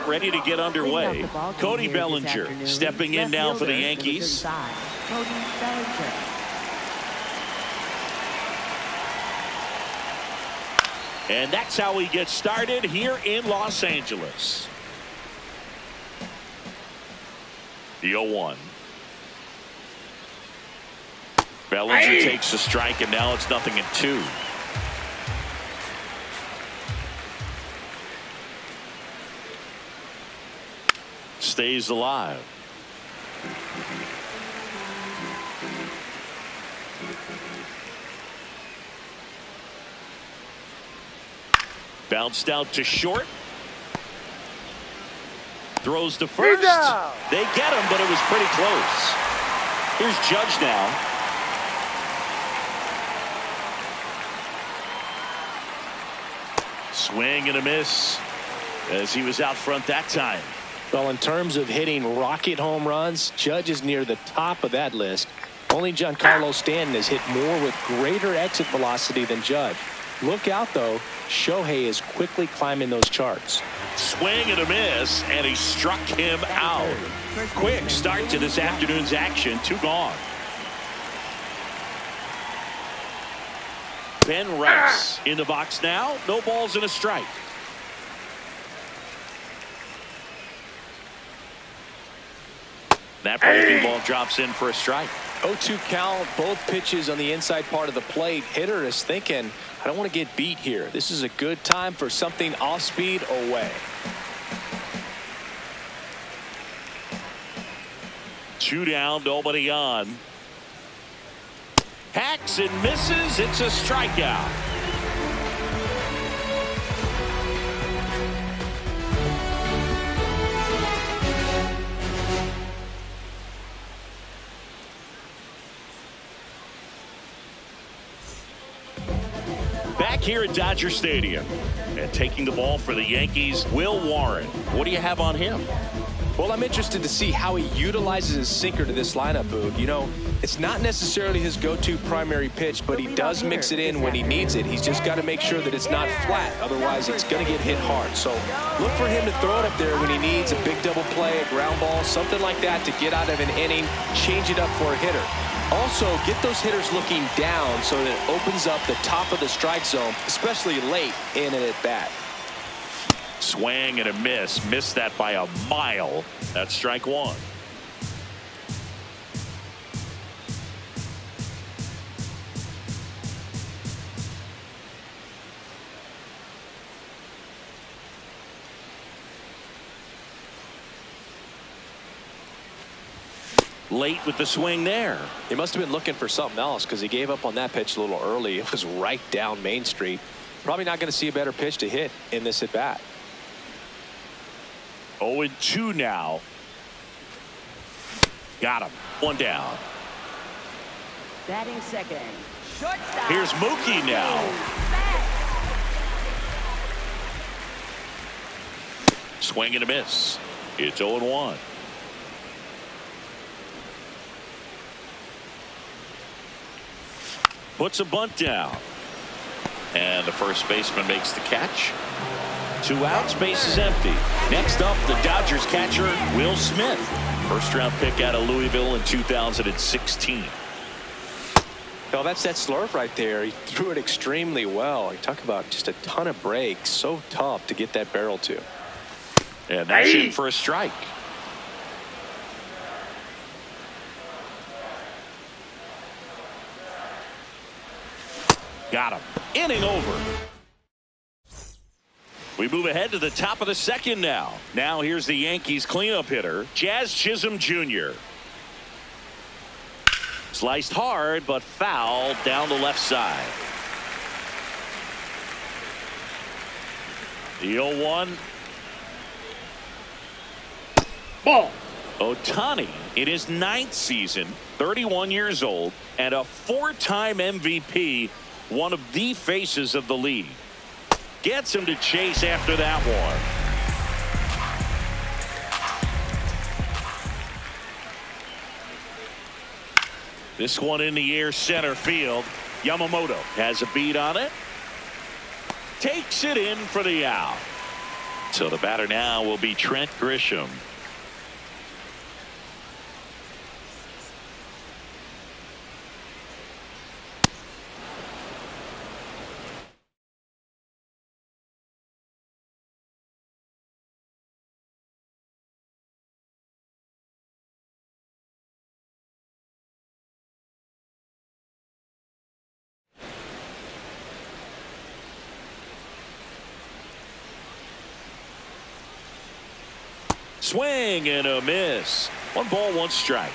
ready to get underway. Cody Bellinger stepping in now for the Yankees. Cody Bellinger. And that's how he gets started here in Los Angeles. The 0-1. Bellinger takes a strike, and now it's 0-2. Stays alive. Bounced out to short. Throws to first. They get him, but it was pretty close. Here's Judge now. Swing and a miss as he was out front that time. Well, in terms of hitting rocket home runs, Judge is near the top of that list. Only Giancarlo Stanton has hit more with greater exit velocity than Judge. Look out, though. Shohei is quickly climbing those charts. Swing and a miss, and he struck him out. Quick start to this afternoon's action. 2 gone. Ben Rice in the box now. No balls and a strike. That breaking ball drops in for a strike. 0-2 count, both pitches on the inside part of the plate. Hitter is thinking, I don't want to get beat here. This is a good time for something off speed away. 2 down, nobody on. Hacks and misses. It's a strikeout. Back here at Dodger Stadium, and taking the ball for the Yankees, Will Warren. What do you have on him? Well, I'm interested to see how he utilizes his sinker to this lineup, Boog. You know, it's not necessarily his go-to primary pitch, but he does mix it in when he needs it. He's just got to make sure that it's not flat. Otherwise, it's going to get hit hard. So look for him to throw it up there when he needs a big double play, a ground ball, something like that to get out of an inning, change it up for a hitter. Also, get those hitters looking down so that it opens up the top of the strike zone, especially late in an at-bat. Swing and a miss. Missed that by a mile. That's strike 1. Late with the swing there. He must have been looking for something else because he gave up on that pitch a little early. It was right down Main Street. Probably not going to see a better pitch to hit in this at bat. 0-2 now. Got him. 1 down. Batting second. Shortstop. Here's Mookie now. Swing and a miss. It's 0-1. Puts a bunt down. And the first baseman makes the catch. 2 outs, base is empty. Next up, the Dodgers catcher, Will Smith. First round pick out of Louisville in 2016. Well, that's that slurve right there. He threw it extremely well. You talk about just a ton of breaks. So tough to get that barrel to. And that's in for a strike. Got him. Inning over. We move ahead to the top of the second now. Now here's the Yankees cleanup hitter, Jazz Chisholm Jr. Sliced hard, but foul down the left side. The 0-1. Ball. Ohtani in his 9th season, 31 years old, and a 4-time MVP, one of the faces of the league. Gets him to chase after that one. This one in the air center field. Yamamoto has a beat on it. Takes it in for the out. So the batter now will be Trent Grisham. Swing and a miss. 1 ball, 1 strike.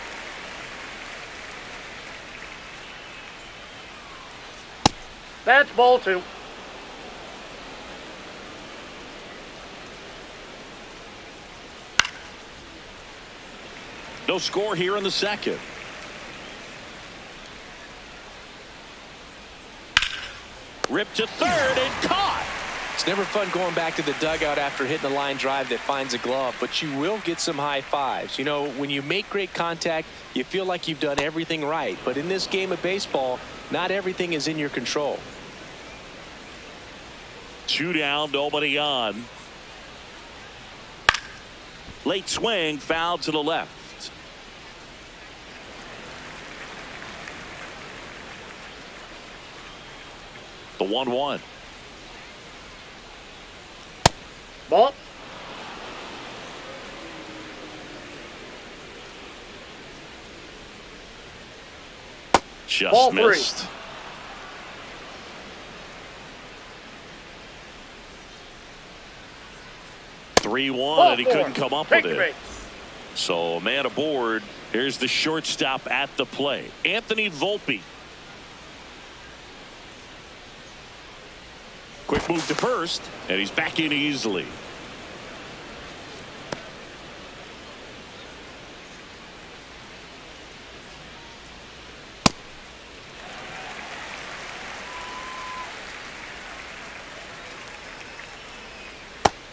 That's ball 2. No score here in the second. Ripped to third and caught. It's never fun going back to the dugout after hitting a line drive that finds a glove, but you will get some high fives. You know, when you make great contact, you feel like you've done everything right. But in this game of baseball, not everything is in your control. 2 down, nobody on. Late swing, foul to the left. The 1-1. Ball. Just ball missed. 3-1, and he couldn't come up with it. So a man aboard. Here's the shortstop at the plate, Anthony Volpe. Quick move to first, and he's back in easily.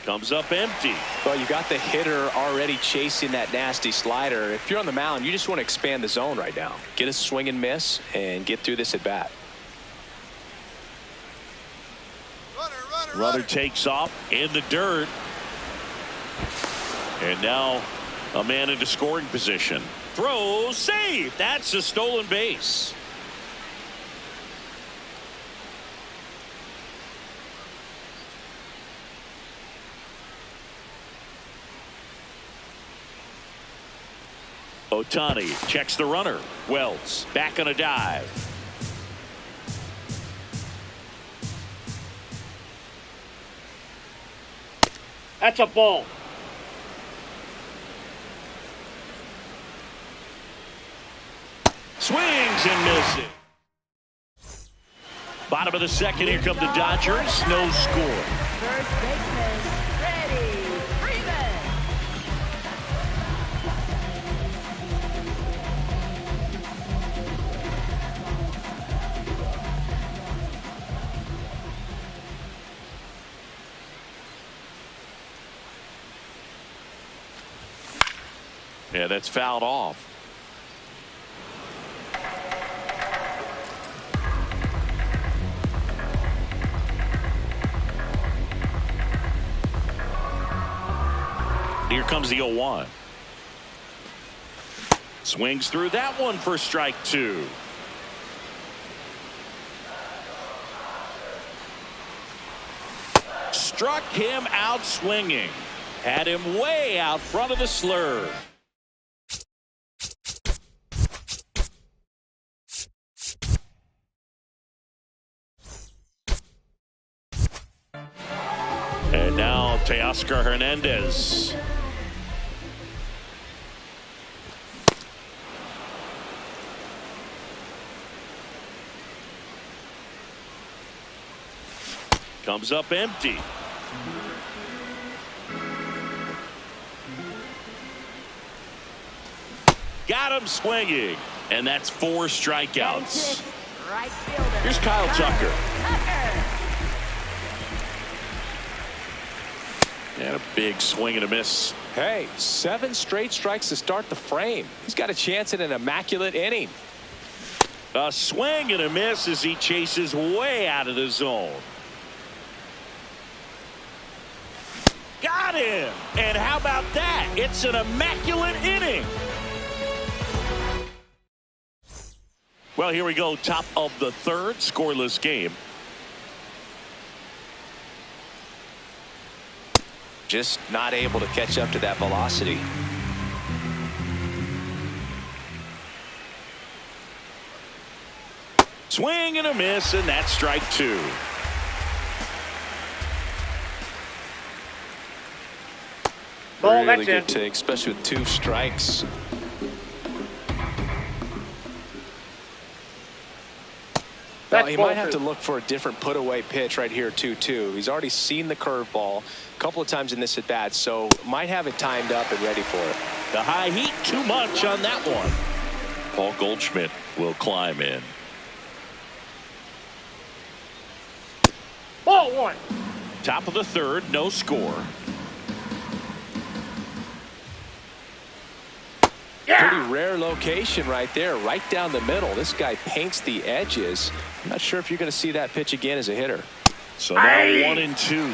Comes up empty. Well, you got the hitter already chasing that nasty slider. If you're on the mound, you just want to expand the zone right now. Get a swing and miss and get through this at bat. Runner takes off in the dirt. And now a man into scoring position. Throw, save. That's a stolen base. Ohtani checks the runner. Wells back on a dive. That's a ball. Swings and misses. Bottom of the second, here come the Dodgers. No score. First baseman, Freddie Freeman. Yeah, that's fouled off. Here comes the 0-1. Swings through that one for strike 2. Struck him out swinging. Had him way out front of the slur. And now Teoscar Hernandez. Comes up empty. Got him swinging. And that's 4 strikeouts. Right fielder. Here's Kyle Tucker. And a big swing and a miss. Hey, 7 straight strikes to start the frame. He's got a chance at an immaculate inning. A swing and a miss as he chases way out of the zone. Got him. And how about that? It's an immaculate inning. Well, here we go. Top of the third, scoreless game. Just not able to catch up to that velocity. Swing and a miss, and that's strike two. Ball, Really that's good it. take, especially with 2 strikes. Well, he might have to look for a different put-away pitch right here, 2-2. He's already seen the curveball a couple of times in this at-bat, so might have it timed up and ready for it. The high heat, too much on that one. Paul Goldschmidt will climb in. Ball one. Top of the third, no score. Pretty rare location right there, right down the middle. This guy paints the edges. I'm not sure if you're going to see that pitch again as a hitter. So now 1-2.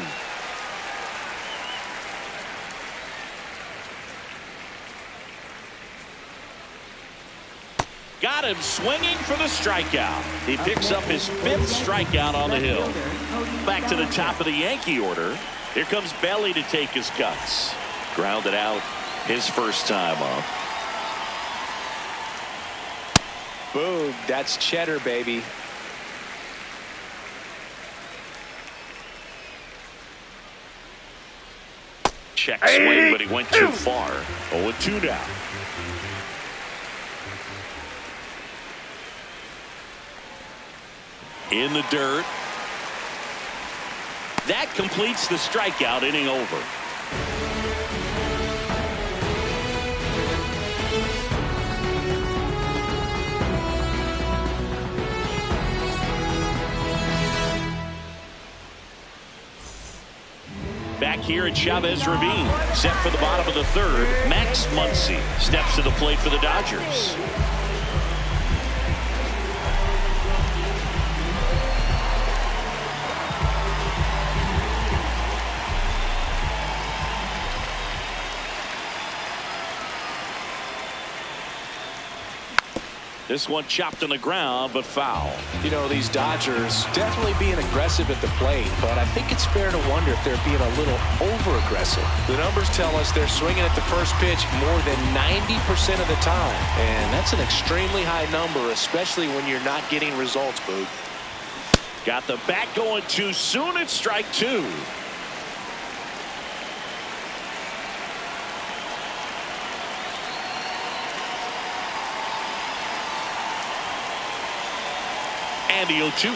Got him swinging for the strikeout. He picks up his 5th strikeout on the hill. Back to the top of the Yankee order. Here comes Belly to take his cuts. Grounded out his first time up. Boom, that's cheddar, baby. Check swing, but he went too far. 0-2 now. In the dirt. That completes the strikeout, inning over. Back here at Chavez Ravine, set for the bottom of the third, Max Muncy steps to the plate for the Dodgers. This one chopped on the ground, but foul. You know, these Dodgers definitely being aggressive at the plate, but I think it's fair to wonder if they're being a little over-aggressive. The numbers tell us they're swinging at the first pitch more than 90% of the time, and that's an extremely high number, especially when you're not getting results, Boog. Got the bat going too soon at strike two. And the 0-2.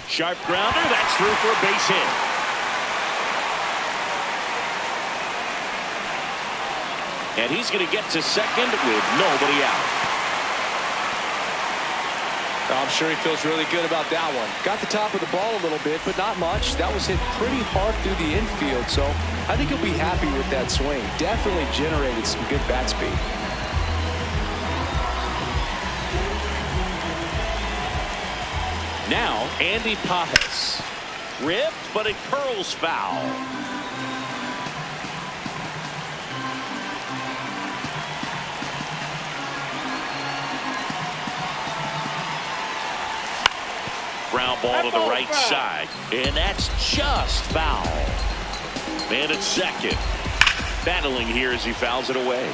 Sharp grounder. That's through for a base hit. And he's going to get to second with nobody out. I'm sure he feels really good about that one. Got the top of the ball a little bit, but not much. That was hit pretty hard through the infield, so I think he'll be happy with that swing. Definitely generated some good bat speed. Now, Andy Pages. Ripped, but it curls foul. Ground ball to the right side. And that's just foul. Man at second. Battling here as he fouls it away.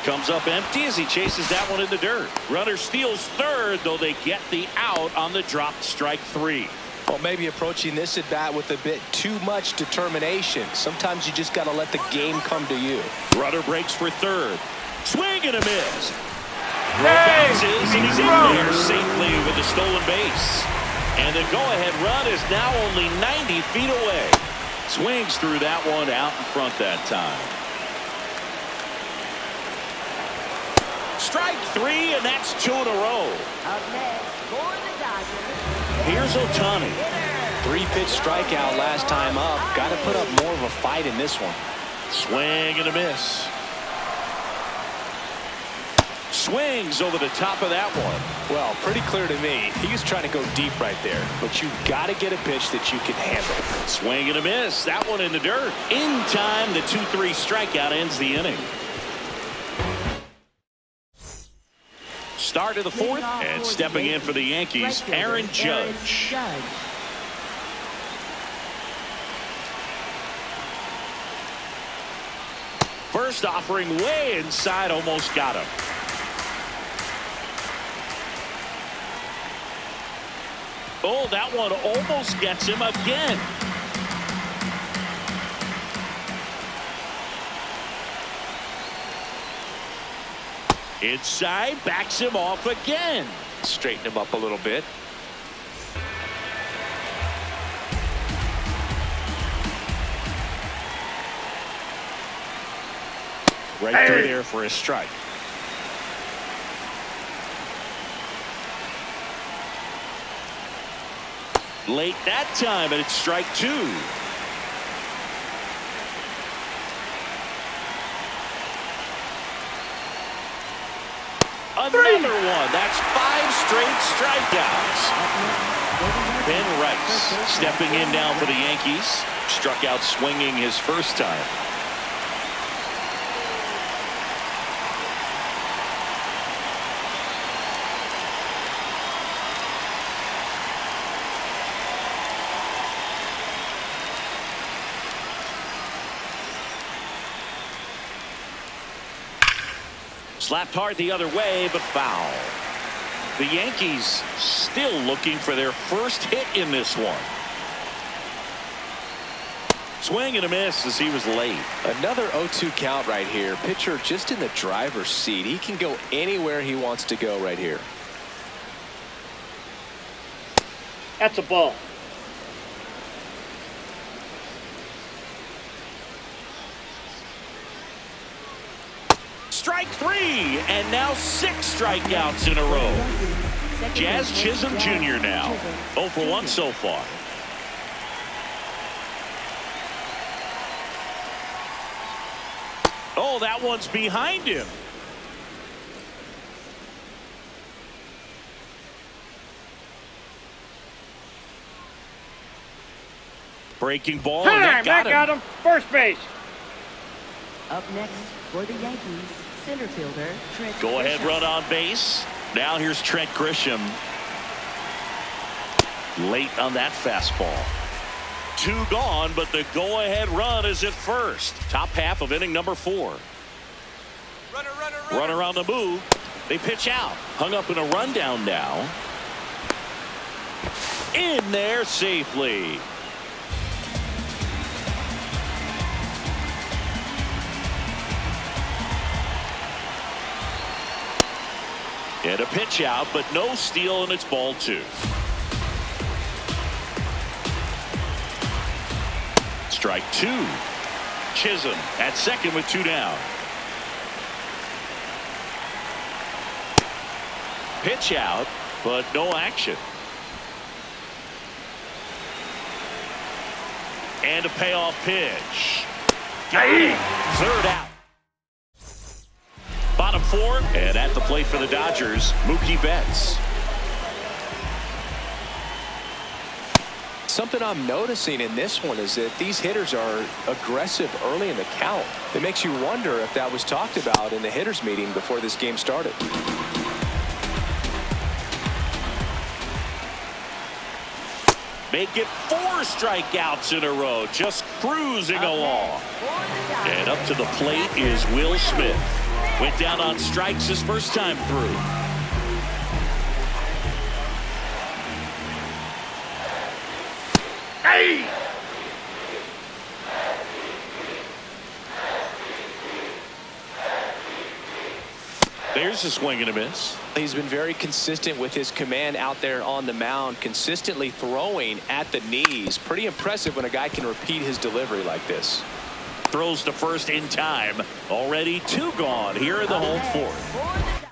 Comes up empty as he chases that one in the dirt. Runner steals third, though they get the out on the dropped strike three. Well, maybe approaching this at bat with a bit too much determination. Sometimes you just got to let the game come to you. Runner breaks for third. Swing and a miss. Bounces, and he's in there safely with the stolen base. And the go-ahead run is now only 90 feet away. Swings through that one out in front that time. Strike three, and that's two in a row. Up next for the Dodgers. Here's Ohtani. 3-pitch strikeout last time up. Got to put up more of a fight in this one. Swing and a miss. swings over the top of that one. Well, pretty clear to me. He was trying to go deep right there, but you've got to get a pitch that you can handle. Swing and a miss. That one in the dirt. In time, the 2-3 strikeout ends the inning. Start of the fourth, and stepping in for the Yankees, Aaron Judge. First offering way inside, almost got him. Oh, that one almost gets him again. Inside, backs him off again. Straighten him up a little bit. Right through there for a strike. Late that time, and it's strike two. Another one. That's 5 straight strikeouts. Ben Rice stepping in now for the Yankees. Struck out swinging his first time. Slapped hard the other way, but foul. The Yankees still looking for their first hit in this one. Swing and a miss as he was late. Another 0-2 count right here. Pitcher just in the driver's seat. He can go anywhere he wants to go right here. That's a ball. Strike 3, and now 6 strikeouts in a row. Jazz Chisholm Jr. now 0 for 1 so far. Oh, that one's behind him. Breaking ball, and that got him. First base. Up next for the Yankees, center fielder Trent Grisham. Go ahead run on base. Now here's Trent Grisham. Late on that fastball. 2 gone, but the go-ahead run is at first. Top half of inning number 4. Runner on the move. They pitch out. Hung up in a rundown now. In there safely. And a pitch out, but no steal, and it's ball 2. Strike 2. Chisholm at second with 2 down. Pitch out, but no action. And a payoff pitch. Third out. Bottom 4, and at the plate for the Dodgers, Mookie Betts. Something I'm noticing in this one is that these hitters are aggressive early in the count. It makes you wonder if that was talked about in the hitters meeting before this game started. Make it 4 strikeouts in a row, just cruising along. And up to the plate is Will Smith. Went down on strikes his first time through. Hey! There's a swing and a miss. He's been very consistent with his command out there on the mound, consistently throwing at the knees. Pretty impressive when a guy can repeat his delivery like this. Throws to first in time. Already 2 gone here in the home 4th.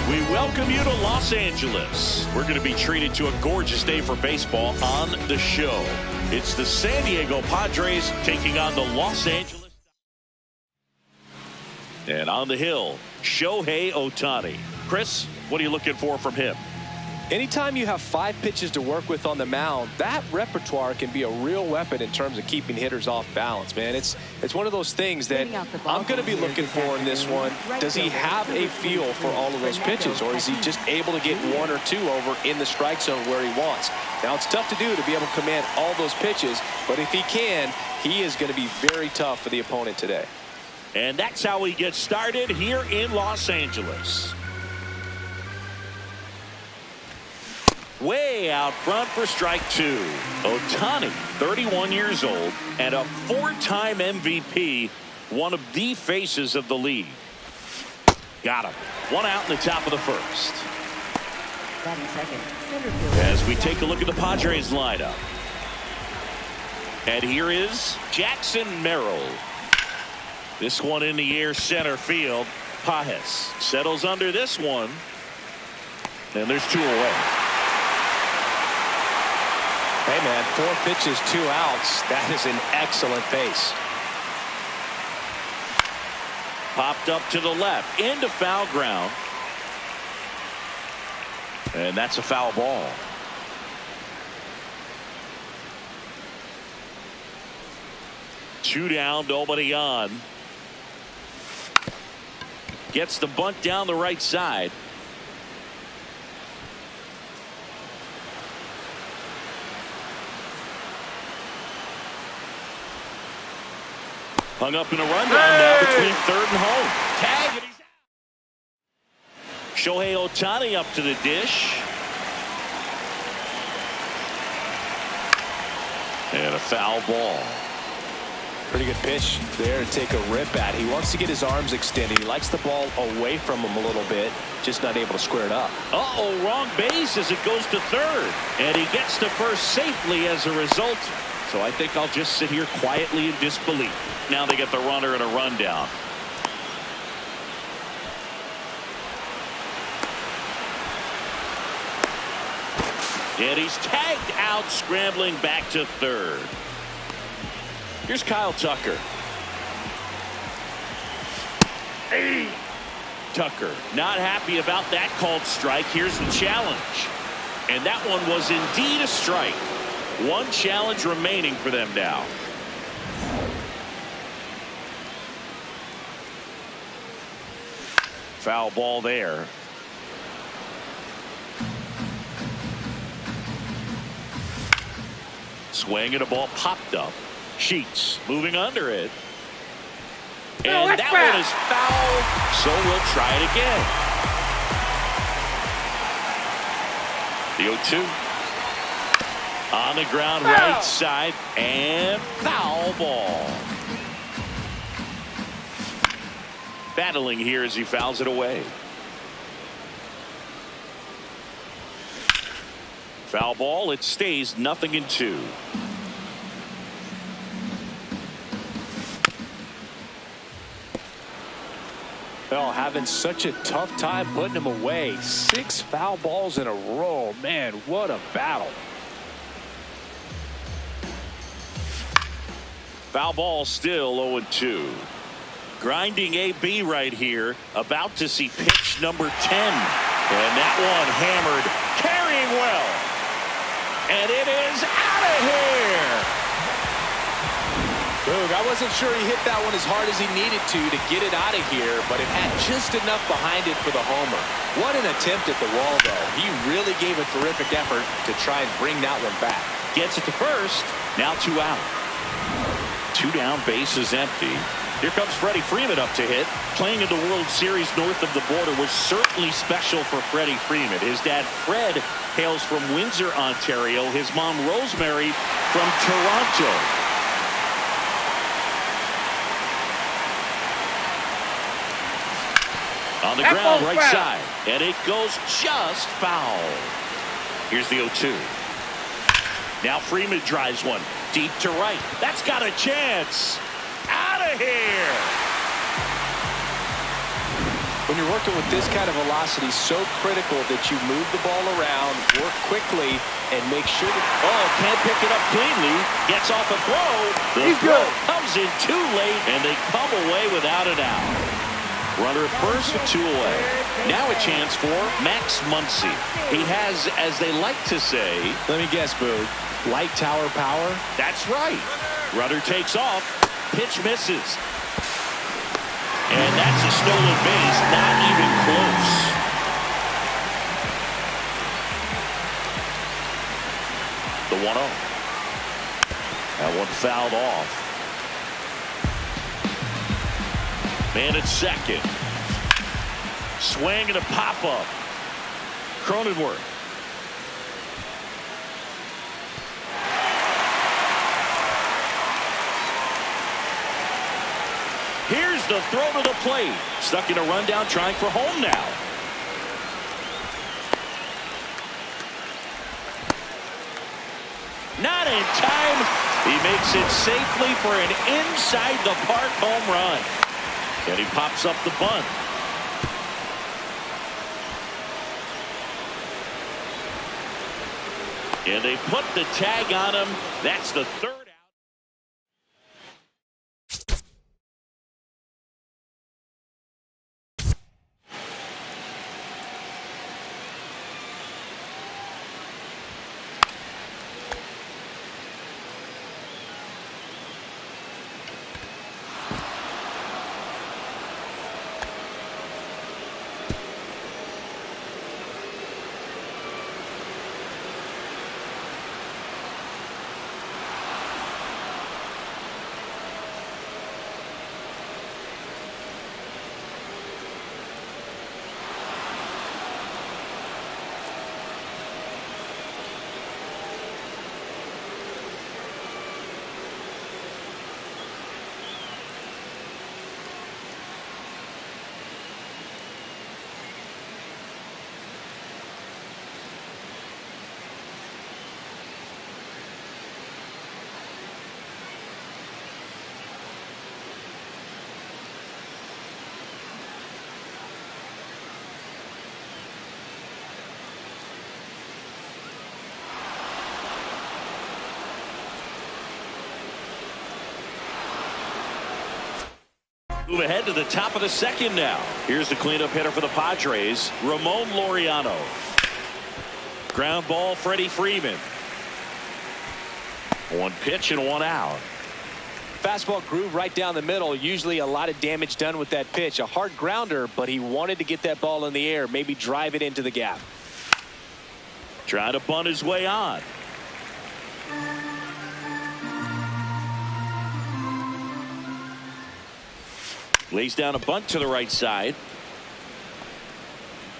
We welcome you to Los Angeles. We're going to be treated to a gorgeous day for baseball on the show. It's the San Diego Padres taking on the Los Angeles. And on the hill, Shohei Ohtani. Chris, what are you looking for from him? Anytime you have 5 pitches to work with on the mound, that repertoire can be a real weapon in terms of keeping hitters off balance, man. It's one of those things that I'm going to be looking for in this one. Does he have a feel for all of those pitches, or is he just able to get 1 or 2 over in the strike zone where he wants? Now, it's tough to do to be able to command all those pitches, but if he can, he is going to be very tough for the opponent today. And that's how he gets started here in Los Angeles. Way out front for strike 2. Ohtani, 31 years old, and a 4-time MVP, one of the faces of the league. Got him. 1 out in the top of the first. Batting second, center fielder. As we take a look at the Padres lineup. And here is Jackson Merrill. This one in the air, center field. Pages settles under this one. And there's 2 away. Hey, man, 4 pitches, 2 outs. That is an excellent pace. Popped up to the left, into foul ground. And that's a foul ball. Two down, nobody on. Gets the bunt down the right side. Hung up in a rundown now between third and home. Tag, and he's out. Shohei Ohtani up to the dish. And a foul ball. Pretty good pitch there to take a rip at. He wants to get his arms extended. He likes the ball away from him a little bit, just not able to square it up. Uh-oh, wrong base as it goes to third. And he gets to first safely as a result. So I think I'll just sit here quietly in disbelief. Now they get the runner and a rundown. And he's tagged out, scrambling back to third. Here's Kyle Tucker. Hey. Tucker not happy about that called strike. Here's the challenge. And that one was indeed a strike. 1 challenge remaining for them now. Foul ball there. Swing and a ball popped up. Sheets moving under it. And that one is foul, so we'll try it again. The 0-2. On the ground, right side, and foul ball. Battling here as he fouls it away. Foul ball, it stays 0-2. Well, having such a tough time putting him away. 6 foul balls in a row. Man, what a battle. Foul ball still 0-2. Grinding AB right here. About to see pitch number 10. And that one hammered. Carrying well. And it is out of here. Boog, I wasn't sure he hit that one as hard as he needed to get it out of here, but it had just enough behind it for the homer. What an attempt at the wall, though. He really really gave a terrific effort to try and bring that one back. Gets it to first. Now 2 out. 2 down, base is empty. Here comes Freddie Freeman up to hit. Playing in the World Series north of the border was certainly special for Freddie Freeman. His dad, Fred, hails from Windsor, Ontario. His mom, Rosemary, from Toronto. On the ground, right side. And it goes just foul. Here's the 0-2. Now Freeman drives one deep to right. That's got a chance. Out of here. When you're working with this kind of velocity, so critical that you move the ball around, work quickly, and make sure that... Oh, can't pick it up cleanly. Gets off a throw. The throw comes in too late, and they come away without an out. Runner at first with 2 away. Now a chance for Max Muncy. He has, as they like to say... Let me guess, Boog. Light tower power? That's right. Runner takes off. Pitch misses. And that's a stolen base. Not even close. The 1-0. That one fouled off. Man at second. Swing and a pop-up. Cronenworth. Here's the throw to the plate. Stuck in a rundown, trying for home now. Not in time. He makes it safely for an inside-the-park home run. And he pops up the bunt. And they put the tag on him. That's the 3rd out. Move ahead to the top of the 2nd now. Here's the cleanup hitter for the Padres, Ramon Laureano. Ground ball, Freddie Freeman. 1 pitch and 1 out. Fastball groove right down the middle. Usually a lot of damage done with that pitch. A hard grounder, but he wanted to get that ball in the air, maybe drive it into the gap. Trying to bunt his way on. Lays down a bunt to the right side.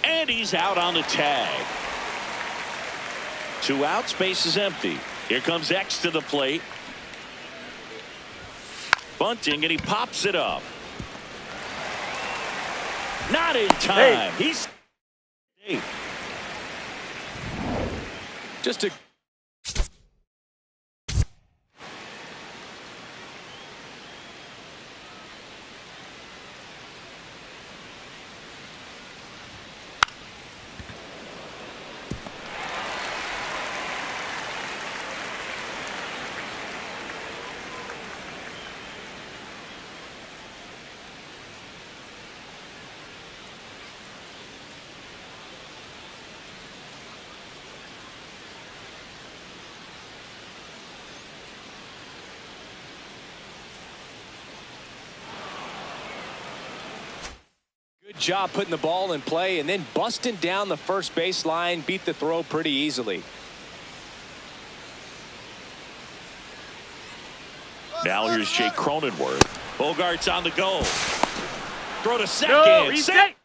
And he's out on the tag. 2 outs, base is empty. Here comes X to the plate. Bunting, and he pops it up. Not in time. Hey. He's Just a job putting the ball in play and then busting down the first baseline. Beat the throw pretty easily. Now here's Jake Cronenworth. Bogart's on the go. Throw to second. No, he's safe.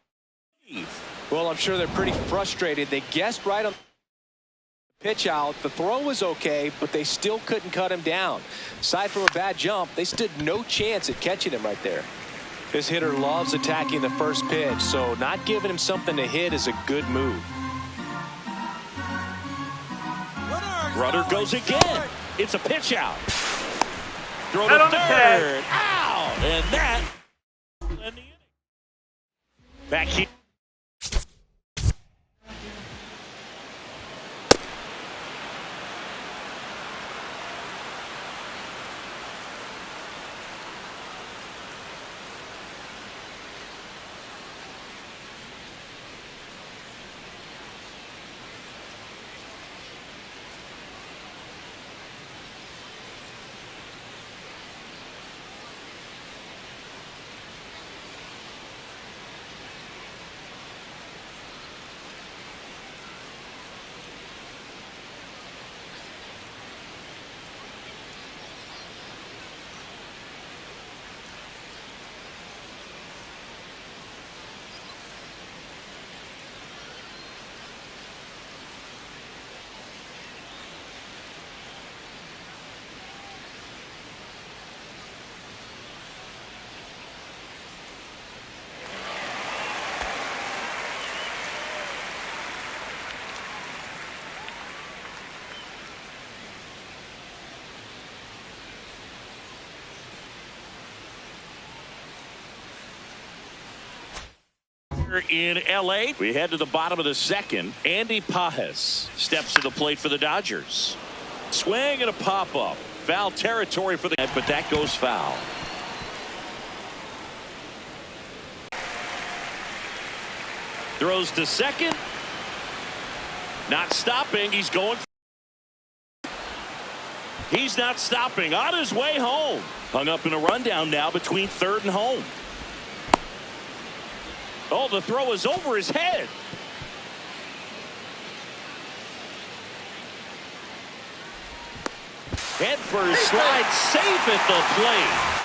Well, I'm sure they're pretty frustrated. They guessed right on the pitch out. The throw was okay, but they still couldn't cut him down. Aside from a bad jump, they stood no chance at catching him right there. This hitter loves attacking the first pitch, so not giving him something to hit is a good move. Runner goes again. It's a pitch out. Throw to third. Out. And that. Back here. In L.A. we head to the bottom of the second. Andy Pages steps to the plate for the Dodgers. Swing and a pop-up. Foul territory for the but that goes foul. Throws to second. Not stopping. He's going. He's not stopping. On his way home. Hung up in a rundown now between third and home. Oh, the throw is over his head. Head first, slide safe at the plate.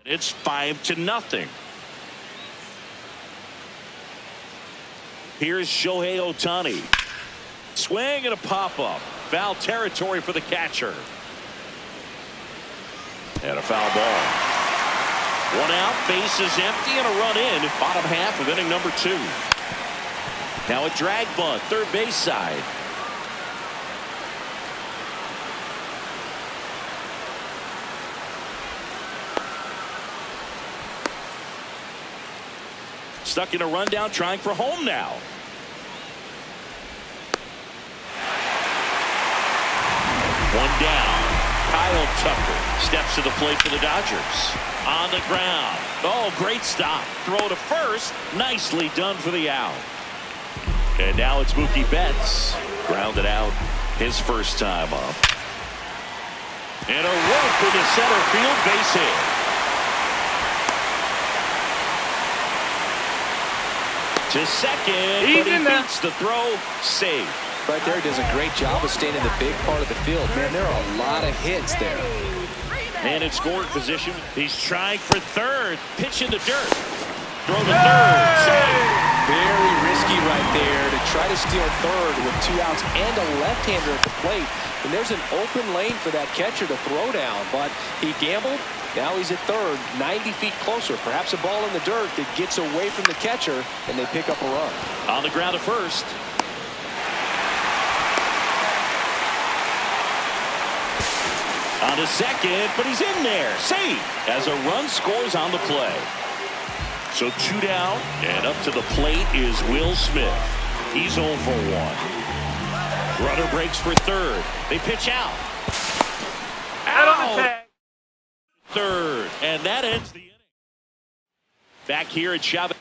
It's 5-0. Here's Shohei Ohtani. Swing and a pop-up. Foul territory for the catcher. And a foul ball. One out, bases empty, and a run in. Bottom half of inning number 2. Now a drag bunt, third base side. Stuck in a rundown, trying for home now. One down. Kyle Tucker steps to the plate for the Dodgers. On the ground. Oh, great stop. Throw to first. Nicely done for the out. And now it's Mookie Betts. Grounded out his first time up. And a rope into center field, base hit. To second, but he beats the throw. Save. Right there, does a great job of staying in the big part of the field. Man, there are a lot of hits there. And in scoring position, he's trying for third. Pitch in the dirt. Throw to third. Save. Very risky risky right there to try to steal third with 2 outs and a left-hander at the plate. And there's an open lane for that catcher to throw down, but he gambled. Now he's at third, 90 feet closer. Perhaps a ball in the dirt that gets away from the catcher, and they pick up a run. On the ground at first. On to second, but he's in there. Safe as a run scores on the play. So 2 down, and up to the plate is Will Smith. He's 0 for 1. Runner breaks for third. They pitch out. Out. Third, and that ends the inning. Back here at Chavez.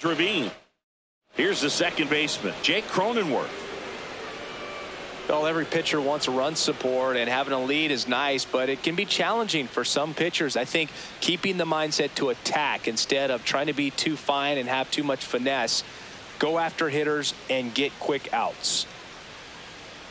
Ravine. Here's the second baseman, Jake Cronenworth. Well, every pitcher wants run support, and having a lead is nice, but it can be challenging for some pitchers. I think keeping the mindset to attack instead of trying to be too fine and have too much finesse, go after hitters and get quick outs.